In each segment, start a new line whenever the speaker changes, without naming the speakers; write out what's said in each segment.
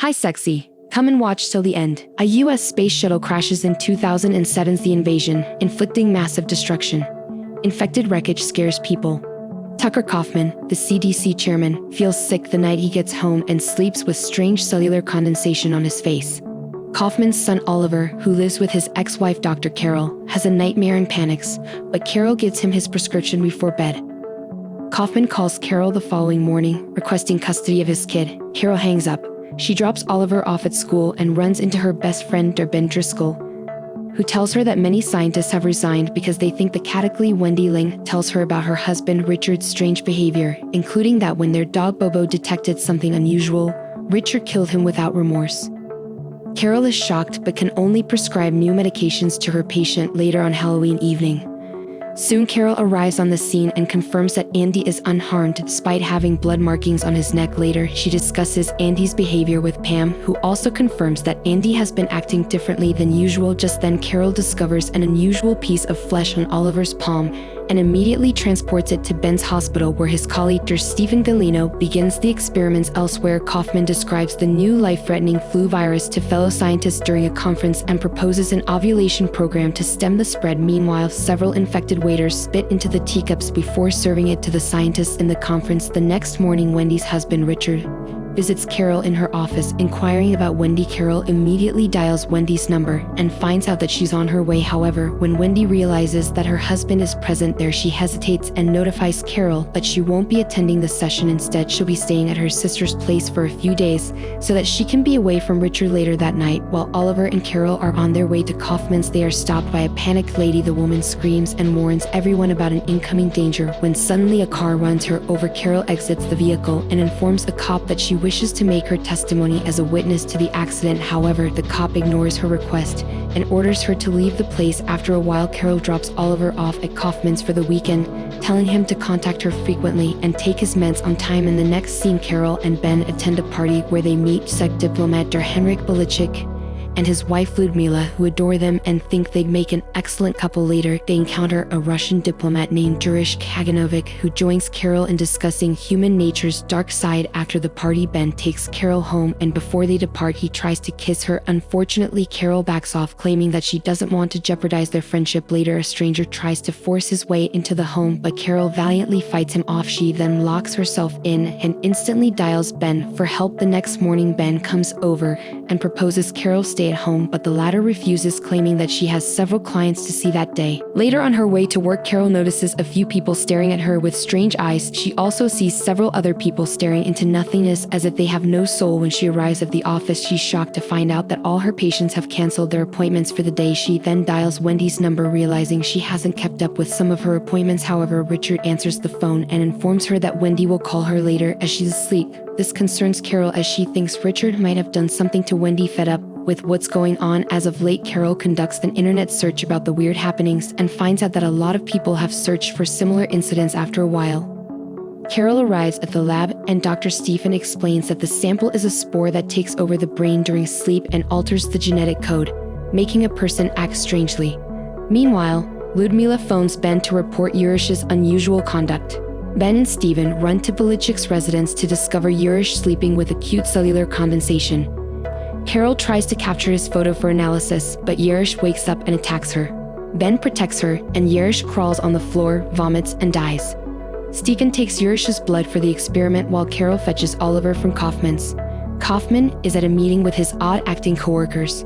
Hi sexy, come and watch till the end. A US space shuttle crashes in 2007's The Invasion, inflicting massive destruction. Infected wreckage scares people. Tucker Kaufman, the CDC chairman, feels sick the night he gets home and sleeps with strange cellular condensation on his face. Kaufman's son Oliver, who lives with his ex-wife Dr. Carol, has a nightmare and panics, but Carol gives him his prescription before bed. Kaufman calls Carol the following morning, requesting custody of his kid. Carol hangs up. She drops Oliver off at school and runs into her best friend Durbin Driscoll, who tells her that many scientists have resigned because they think the cataclysm. Wendy Ling tells her about her husband Richard's strange behavior, including that when their dog Bobo detected something unusual, Richard killed him without remorse. Carol is shocked but can only prescribe new medications to her patient later on Halloween evening. Soon Carol arrives on the scene and confirms that Andy is unharmed despite having blood markings on his neck. Later, she discusses Andy's behavior with Pam, who also confirms that Andy has been acting differently than usual. Just then, Carol discovers an unusual piece of flesh on Oliver's palm and immediately transports it to Ben's hospital, where his colleague Dr. Stephen Galino begins the experiments elsewhere. Kaufman describes the new life-threatening flu virus to fellow scientists during a conference and proposes an ovulation program to stem the spread. Meanwhile, several infected waiters spit into the teacups before serving it to the scientists in the conference. The next morning, Wendy's husband Richard visits Carol in her office, inquiring about Wendy. Carol immediately dials Wendy's number and finds out that she's on her way. However, when Wendy realizes that her husband is present there, she hesitates and notifies Carol that she won't be attending the session. Instead, she'll be staying at her sister's place for a few days so that she can be away from Richard later that night. While Oliver and Carol are on their way to Kaufman's, they are stopped by a panicked lady. The woman screams and warns everyone about an incoming danger when suddenly a car runs her over. Carol exits the vehicle and informs a cop that she wishes to make her testimony as a witness to the accident. However, the cop ignores her request and orders her to leave the place. After a while, Carol drops Oliver off at Kaufman's for the weekend, telling him to contact her frequently and take his meds on time. In the next scene, Carol and Ben attend a party where they meet Czech diplomat Dr. Henryk Belichick and his wife Ludmila, who adore them and think they'd make an excellent couple. Later, they encounter a Russian diplomat named Jurij Kaganovic, who joins Carol in discussing human nature's dark side. After the party, Ben takes Carol home, and before they depart, he tries to kiss her. Unfortunately, Carol backs off, claiming that she doesn't want to jeopardize their friendship. Later, a stranger tries to force his way into the home, but Carol valiantly fights him off. She then locks herself in and instantly dials Ben for help. The next morning, Ben comes over and proposes Carol stay at home, but the latter refuses, claiming that she has several clients to see that day. Later, on her way to work, Carol notices a few people staring at her with strange eyes. She also sees several other people staring into nothingness as if they have no soul. When she arrives at the office, she's shocked to find out that all her patients have canceled their appointments for the day. She then dials Wendy's number, realizing she hasn't kept up with some of her appointments. However, Richard answers the phone and informs her that Wendy will call her later as she's asleep. This concerns Carol as she thinks Richard might have done something to Wendy. Fed up with what's going on as of late, Carol conducts an internet search about the weird happenings and finds out that a lot of people have searched for similar incidents. After a while, Carol arrives at the lab and Dr. Stephen explains that the sample is a spore that takes over the brain during sleep and alters the genetic code, making a person act strangely. Meanwhile, Ludmila phones Ben to report Jurish's unusual conduct. Ben and Stephen run to Belichick's residence to discover Jurish sleeping with acute cellular condensation. Carol tries to capture his photo for analysis, but Jurish wakes up and attacks her. Ben protects her, and Jurish crawls on the floor, vomits, and dies. Stephen takes Jurish's blood for the experiment while Carol fetches Oliver from Kaufman's. Kaufman is at a meeting with his odd-acting coworkers.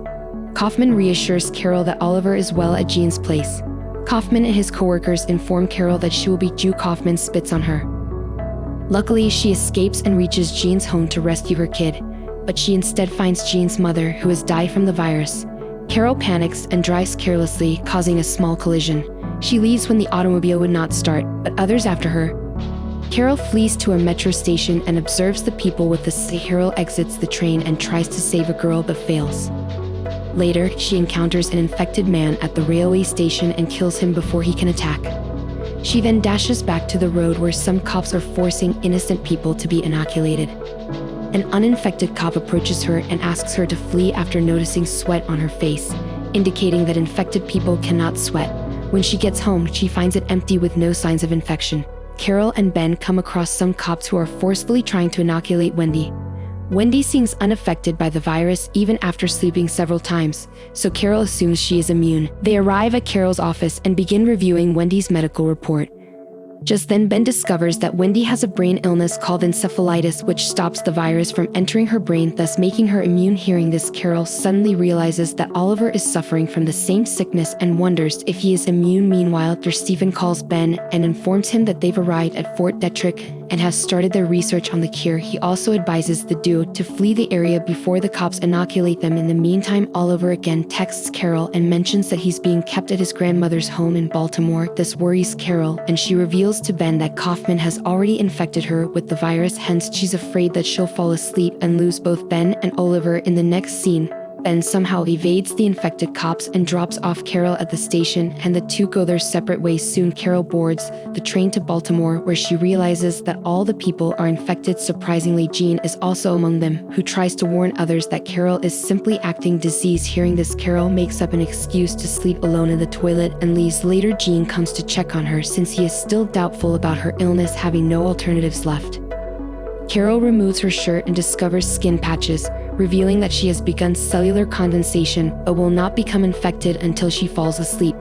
Kaufman reassures Carol that Oliver is well at Jean's place. Kaufman and his coworkers inform Carol that she will be Jew. Kaufman spits on her. Luckily, she escapes and reaches Jean's home to rescue her kid, but she instead finds Jean's mother, who has died from the virus. Carol panics and drives carelessly, causing a small collision. She leaves when the automobile would not start, but others after her. Carol flees to a metro station and observes the people with the Carol exits the train and tries to save a girl but fails. Later, she encounters an infected man at the railway station and kills him before he can attack. She then dashes back to the road where some cops are forcing innocent people to be inoculated. An uninfected cop approaches her and asks her to flee after noticing sweat on her face, indicating that infected people cannot sweat. When she gets home, she finds it empty with no signs of infection. Carol and Ben come across some cops who are forcefully trying to inoculate Wendy. Wendy seems unaffected by the virus even after sleeping several times, so Carol assumes she is immune. They arrive at Carol's office and begin reviewing Wendy's medical report. Just then, Ben discovers that Wendy has a brain illness called encephalitis, which stops the virus from entering her brain, thus making her immune. Hearing this, Carol suddenly realizes that Oliver is suffering from the same sickness and wonders if he is immune. Meanwhile, Dr. Stephen calls Ben and informs him that they've arrived at Fort Detrick and have started their research on the cure. He also advises the duo to flee the area before the cops inoculate them. In the meantime, Oliver again texts Carol and mentions that he's being kept at his grandmother's home in Baltimore. This worries Carol, and she reveals to Ben that Kaufman has already infected her with the virus, hence she's afraid that she'll fall asleep and lose both Ben and Oliver. In the next scene, Ben somehow evades the infected cops and drops off Carol at the station, and the two go their separate ways. Soon Carol boards the train to Baltimore, where she realizes that all the people are infected. Surprisingly, Jean is also among them, who tries to warn others that Carol is simply acting diseased. Hearing this, Carol makes up an excuse to sleep alone in the toilet and leaves. Later, Jean comes to check on her since he is still doubtful about her illness, having no alternatives left. Carol removes her shirt and discovers skin patches, revealing that she has begun cellular condensation but will not become infected until she falls asleep.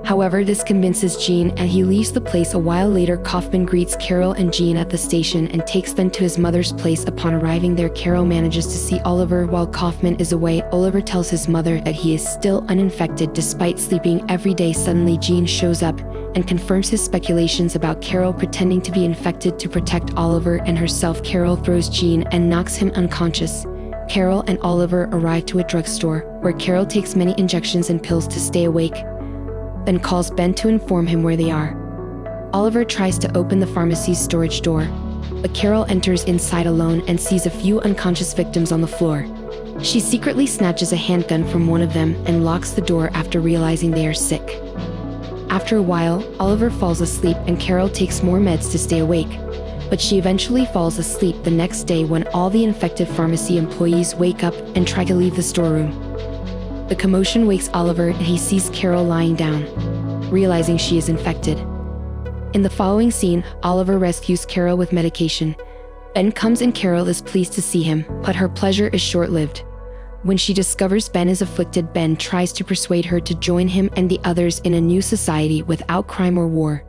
However, this convinces Jean and he leaves the place. A while later, Kaufman greets Carol and Jean at the station and takes them to his mother's place. Upon arriving there, Carol manages to see Oliver while Kaufman is away. Oliver tells his mother that he is still uninfected despite sleeping every day. Suddenly, Jean shows up and confirms his speculations about Carol pretending to be infected to protect Oliver and herself. Carol throws Jean and knocks him unconscious. Carol and Oliver arrive to a drugstore, where Carol takes many injections and pills to stay awake, then calls Ben to inform him where they are. Oliver tries to open the pharmacy's storage door, but Carol enters inside alone and sees a few unconscious victims on the floor. She secretly snatches a handgun from one of them and locks the door after realizing they are sick. After a while, Oliver falls asleep and Carol takes more meds to stay awake, but she eventually falls asleep the next day when all the infected pharmacy employees wake up and try to leave the storeroom. The commotion wakes Oliver and he sees Carol lying down, realizing she is infected. In the following scene, Oliver rescues Carol with medication. Ben comes and Carol is pleased to see him, but her pleasure is short-lived. When she discovers Ben is afflicted, Ben tries to persuade her to join him and the others in a new society without crime or war.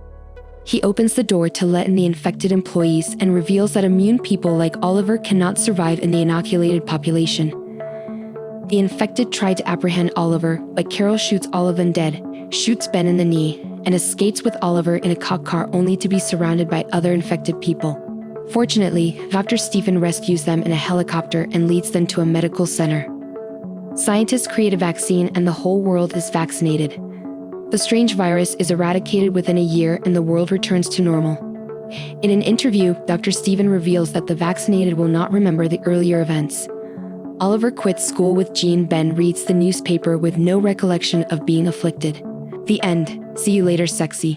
He opens the door to let in the infected employees and reveals that immune people like Oliver cannot survive in the inoculated population. The infected try to apprehend Oliver, but Carol shoots all of them dead, shoots Ben in the knee, and escapes with Oliver in a cop car, only to be surrounded by other infected people. Fortunately, Dr. Stephen rescues them in a helicopter and leads them to a medical center. Scientists create a vaccine and the whole world is vaccinated. The strange virus is eradicated within a year and the world returns to normal. In an interview, Dr. Stephen reveals that the vaccinated will not remember the earlier events. Oliver quits school with Jean. Ben reads the newspaper with no recollection of being afflicted. The end. See you later, sexy.